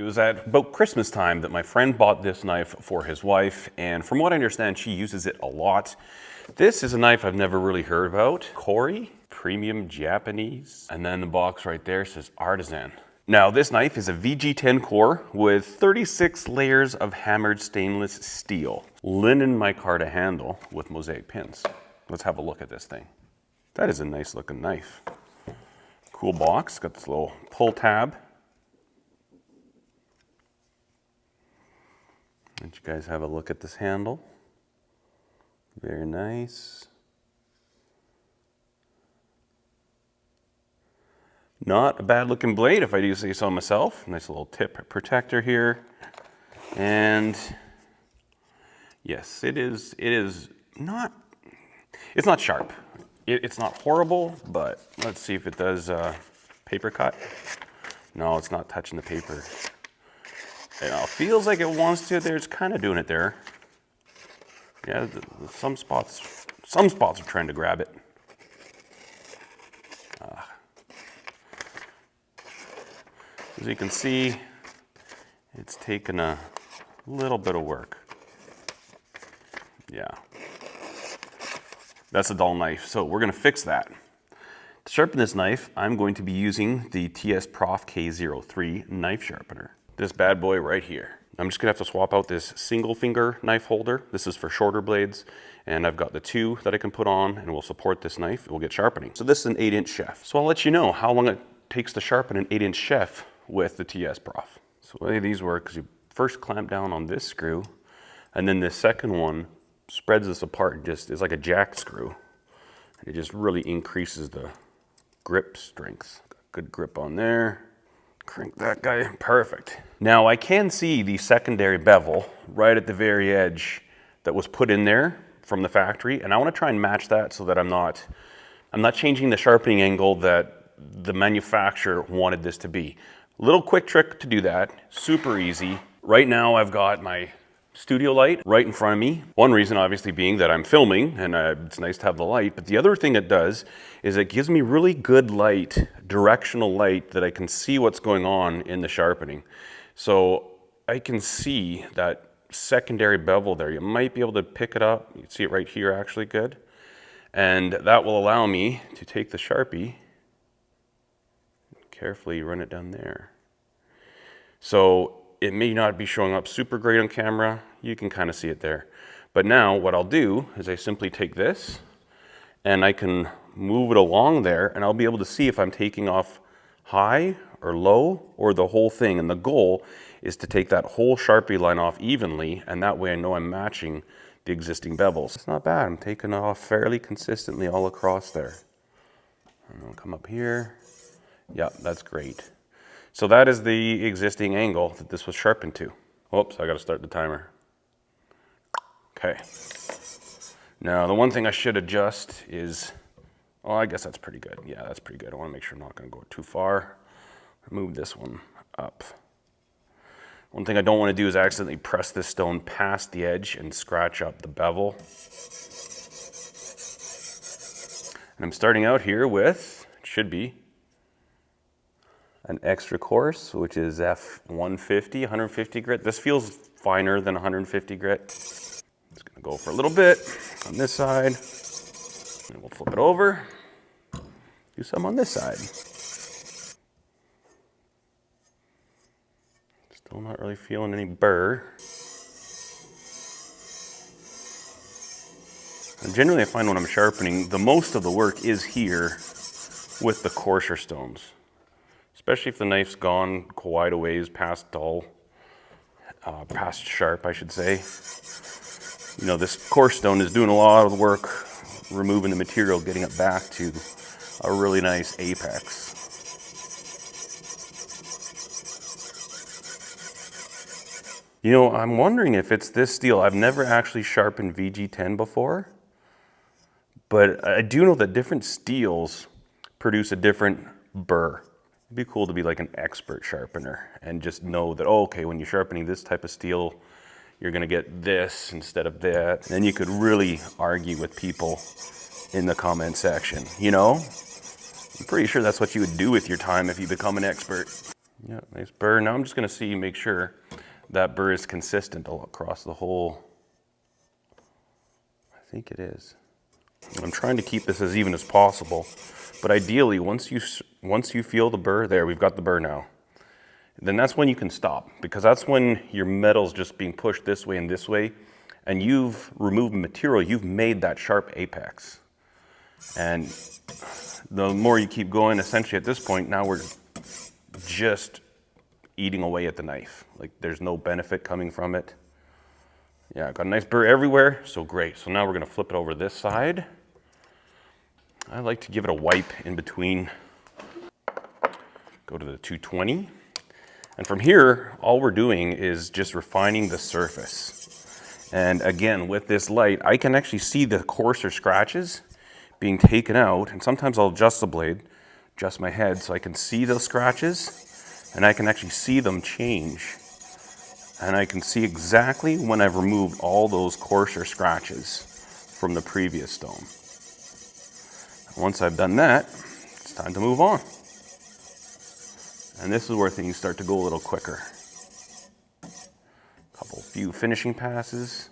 It was at about Christmas time that my friend bought this knife for his wife, and from what I understand, she uses it a lot. This is a knife I've never really heard about. Kori, premium Japanese. And then the box right there says artisan. Now this knife is a VG10 core with 36 layers of hammered stainless steel. Linen micarta handle with mosaic pins. Let's have a look at this thing. That is a nice looking knife. Cool box, got this little pull tab. Let you guys have a look at this handle. Very nice. Not a bad looking blade if I do say so myself. Nice little tip protector here. And yes, it's not sharp. It's not horrible, but let's see if it does paper cut. No, it's not touching the paper. It feels like it wants to. It's kind of doing it there. Yeah, some spots are trying to grab it. As you can see, it's taken a little bit of work. Yeah. That's a dull knife, so we're gonna fix that. To sharpen this knife, I'm going to be using the TS Prof K03 knife sharpener. This bad boy right here. I'm just gonna have to swap out this single finger knife holder. This is for shorter blades, and I've got the two that I can put on and will support this knife. It will get sharpening. So this is an 8-inch chef. So I'll let you know how long it takes to sharpen an 8-inch chef with the TS Prof. So the way these work is you first clamp down on this screw, and then this second one spreads this apart and just is like a jack screw. And it just really increases the grip strength. Good grip on there. Crank that guy, perfect. Now I can see the secondary bevel right at the very edge that was put in there from the factory, and I want to try and match that so that I'm not changing the sharpening angle that the manufacturer wanted this to be. Little quick trick to do that, super easy. Right now I've got my studio light right in front of me. One reason obviously being that I'm filming and it's nice to have the light, but the other thing it does is it gives me really good light, directional light that I can see what's going on in the sharpening. So I can see that secondary bevel there. You might be able to pick it up. You can see it right here actually good. And that will allow me to take the Sharpie, carefully run it down there. So it may not be showing up super great on camera. You can kind of see it there. But now what I'll do is I simply take this and I can move it along there, and I'll be able to see if I'm taking off high or low or the whole thing. And the goal is to take that whole Sharpie line off evenly, and that way I know I'm matching the existing bevels. It's not bad. I'm taking it off fairly consistently all across there. And I'll come up here. Yeah, that's great. So that is the existing angle that this was sharpened to. Oops, I gotta start the timer. Okay. Now, the one thing I should adjust is, oh, I guess that's pretty good. Yeah, that's pretty good. I wanna make sure I'm not gonna go too far. Move this one up. One thing I don't wanna do is accidentally press this stone past the edge and scratch up the bevel. And I'm starting out here with, it should be, an extra coarse, which is F150, 150 grit. This feels finer than 150 grit. Just gonna go for a little bit on this side, and we'll flip it over. Do some on this side. Still not really feeling any burr. And generally I find when I'm sharpening, the most of the work is here with the coarser stones. Especially if the knife's gone quite a ways past dull, past sharp, I should say. You know, this coarse stone is doing a lot of the work, removing the material, getting it back to a really nice apex. You know, I'm wondering if it's this steel. I've never actually sharpened VG10 before, but I do know that different steels produce a different burr. It'd be cool to be like an expert sharpener and just know that, oh, okay, when you're sharpening this type of steel, you're gonna get this instead of that. And then you could really argue with people in the comment section, you know? I'm pretty sure that's what you would do with your time if you become an expert. Yeah, nice burr. Now I'm just gonna make sure that burr is consistent all across the whole. I think it is. I'm trying to keep this as even as possible, but ideally, once you feel the burr, there, we've got the burr now, then that's when you can stop, because that's when your metal's just being pushed this way and this way, and you've removed material, you've made that sharp apex. And the more you keep going, essentially at this point, now we're just eating away at the knife. Like, there's no benefit coming from it. Yeah, I've got a nice burr everywhere, so great. So now we're gonna flip it over this side. I like to give it a wipe in between. Go to the 220. And from here, all we're doing is just refining the surface. And again, with this light, I can actually see the coarser scratches being taken out. And sometimes I'll adjust the blade, adjust my head so I can see those scratches, and I can actually see them change. And I can see exactly when I've removed all those coarser scratches from the previous stone. Once I've done that, it's time to move on. And this is where things start to go a little quicker. Few finishing passes.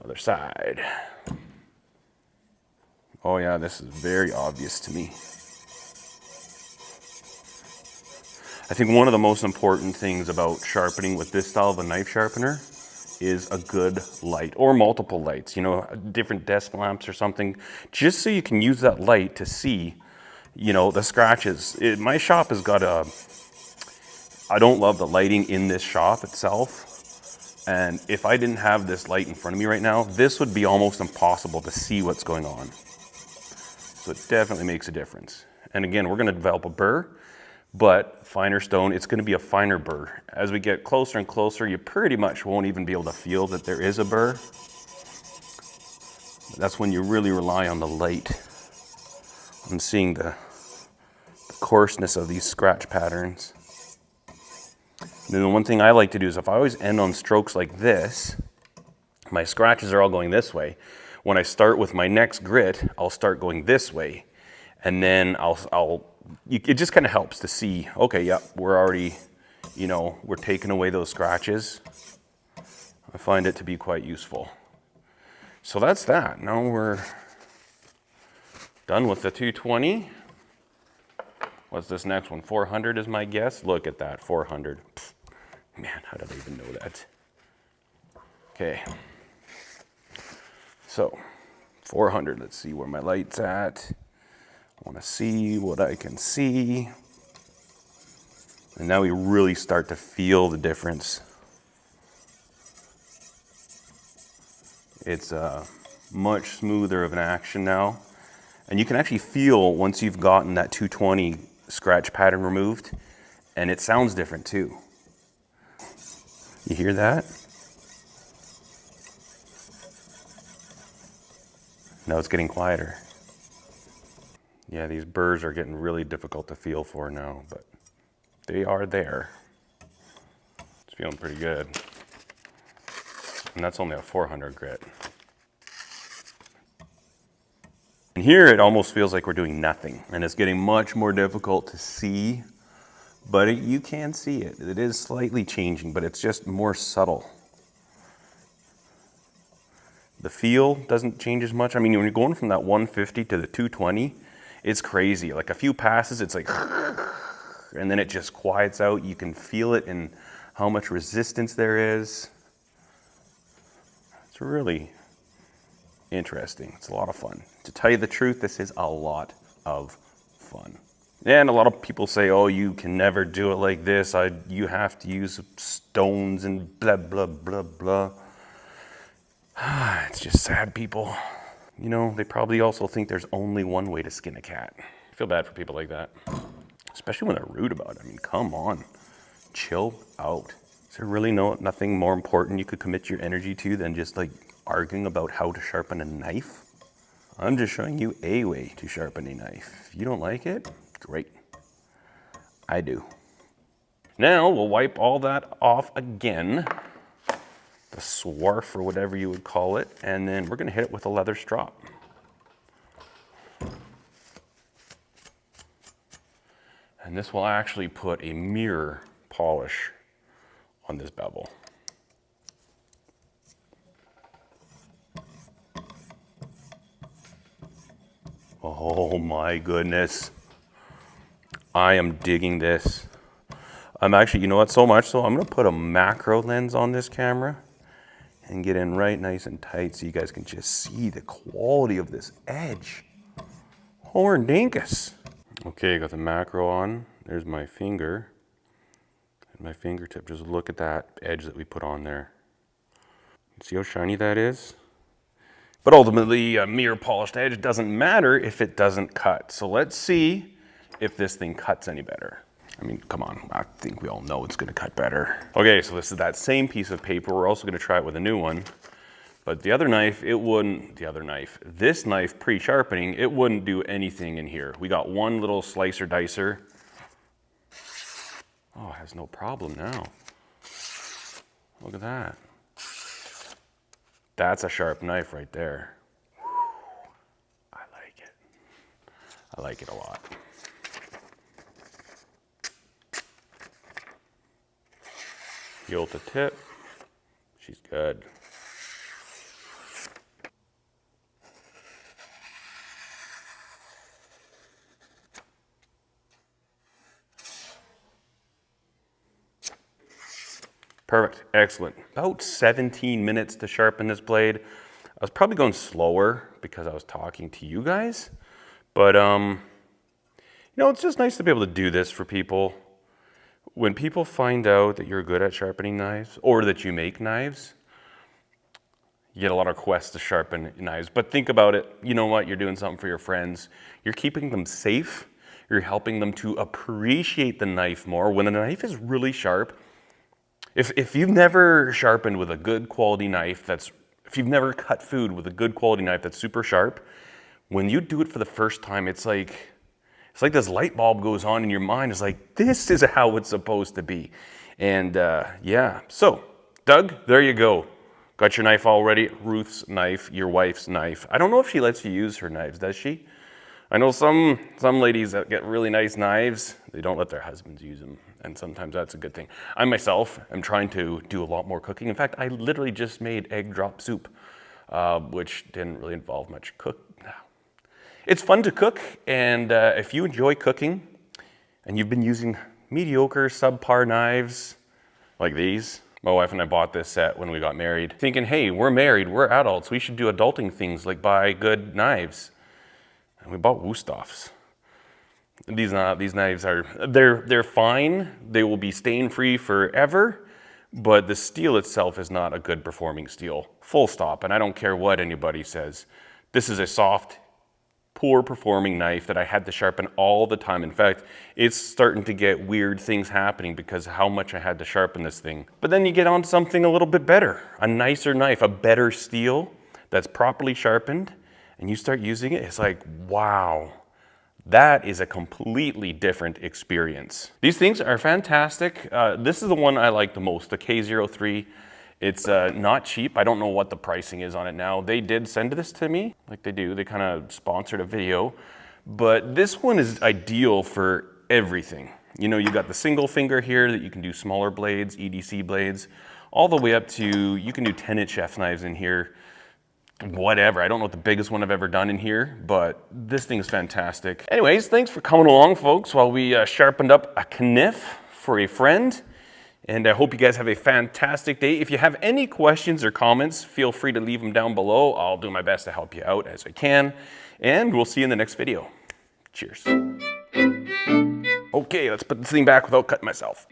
Other side. Oh yeah, this is very obvious to me. I think one of the most important things about sharpening with this style of a knife sharpener is a good light, or multiple lights, you know, different desk lamps or something, just so you can use that light to see, you know, the scratches. My shop has got I don't love the lighting in this shop itself, and if I didn't have this light in front of me right now, this would be almost impossible to see what's going on. So it definitely makes a difference. And again, we're gonna develop a burr, but finer stone, it's gonna be a finer burr. As we get closer and closer, you pretty much won't even be able to feel that there is a burr. That's when you really rely on the light, on seeing the coarseness of these scratch patterns. And then the one thing I like to do is if I always end on strokes like this, my scratches are all going this way. When I start with my next grit, I'll start going this way. And then it just kind of helps to see, okay, yeah, we're already, you know, we're taking away those scratches. I find it to be quite useful. So that's that. Now we're done with the 220. What's this next one? 400 is my guess. Look at that, 400. Pfft, man, how did I even know that? Okay. So 400, let's see where my light's at. I want to see what I can see. And now we really start to feel the difference. It's much smoother of an action now. And you can actually feel once you've gotten that 220 scratch pattern removed, and it sounds different too. You hear that? Now it's getting quieter. Yeah, these burrs are getting really difficult to feel for now, but they are there. It's feeling pretty good. And that's only a 400 grit. And here it almost feels like we're doing nothing, and it's getting much more difficult to see, but you can see it. It is slightly changing, but it's just more subtle. The feel doesn't change as much. I mean, when you're going from that 150 to the 220, it's crazy. Like a few passes, it's like, and then it just quiets out. You can feel it in how much resistance there is. It's really interesting. It's a lot of fun. To tell you the truth, this is a lot of fun. And a lot of people say, oh, you can never do it like this. You have to use stones and blah, blah, blah, blah. It's just sad people. You know, they probably also think there's only one way to skin a cat. I feel bad for people like that. Especially when they're rude about it. I mean, come on. Chill out. Is there really nothing more important you could commit your energy to than just like arguing about how to sharpen a knife? I'm just showing you a way to sharpen a knife. If you don't like it, great. I do. Now we'll wipe all that off again, the swarf or whatever you would call it, and then we're gonna hit it with a leather strop. And this will actually put a mirror polish on this bevel. Oh my goodness. I am digging this. I'm actually, you know what, so much so I'm gonna put a macro lens on this camera and get in right nice and tight so you guys can just see the quality of this edge. Horn dinkus. Okay, got the macro on. There's my finger. And my fingertip, just look at that edge that we put on there. See how shiny that is? But ultimately, a mirror polished edge doesn't matter if it doesn't cut. So let's see if this thing cuts any better. I mean, come on, I think we all know it's gonna cut better. Okay, so this is that same piece of paper. We're also gonna try it with a new one. But the other knife, it wouldn't, this knife pre-sharpening, it wouldn't do anything in here. We got one little slicer dicer. Oh, it has no problem now. Look at that. That's a sharp knife right there. I like it. I like it a lot. Yield the tip. She's good. Perfect, excellent. About 17 minutes to sharpen this blade. I was probably going slower because I was talking to you guys, but you know, it's just nice to be able to do this for people. When people find out that you're good at sharpening knives or that you make knives, you get a lot of requests to sharpen knives. But think about it, you know what, you're doing something for your friends. You're keeping them safe. You're helping them to appreciate the knife more. When a knife is really sharp, if you've never sharpened with a good quality knife, if you've never cut food with a good quality knife that's super sharp, when you do it for the first time, it's like this light bulb goes on in your mind. It's like, this is how it's supposed to be. And yeah, so Doug, there you go. Got your knife already. Ruth's knife, your wife's knife. I don't know if she lets you use her knives, does she? I know some ladies that get really nice knives, they don't let their husbands use them, and sometimes that's a good thing. I myself am trying to do a lot more cooking. In fact, I literally just made egg drop soup, which didn't really involve much cooking. It's fun to cook, and if you enjoy cooking, and you've been using mediocre, subpar knives like these, my wife and I bought this set when we got married, thinking, hey, we're married, we're adults, we should do adulting things like buy good knives. And we bought Wusthoffs. These knives they're fine. They will be stain free forever, but the steel itself is not a good performing steel. Full stop. And I don't care what anybody says. This is a soft, poor performing knife that I had to sharpen all the time. In fact, it's starting to get weird things happening because of how much I had to sharpen this thing. But then you get on something a little bit better, a nicer knife, a better steel that's properly sharpened. And you start using it, it's like, wow, that is a completely different experience. These things are fantastic. This is the one I like the most, the K03. It's not cheap. I don't know what the pricing is on it now. They did send this to me, like they do. They kind of sponsored a video. But this one is ideal for everything. You know, you got the single finger here that you can do smaller blades, EDC blades, all the way up to, you can do 10-inch chef knives in here. Whatever, I don't know what the biggest one I've ever done in here, but this thing is fantastic. Anyways, thanks for coming along, folks, while we sharpened up a kniff for a friend. And I hope you guys have a fantastic day. If you have any questions or comments, feel free to leave them down below. I'll do my best to help you out as I can. And we'll see you in the next video. Cheers. Okay, let's put this thing back without cutting myself.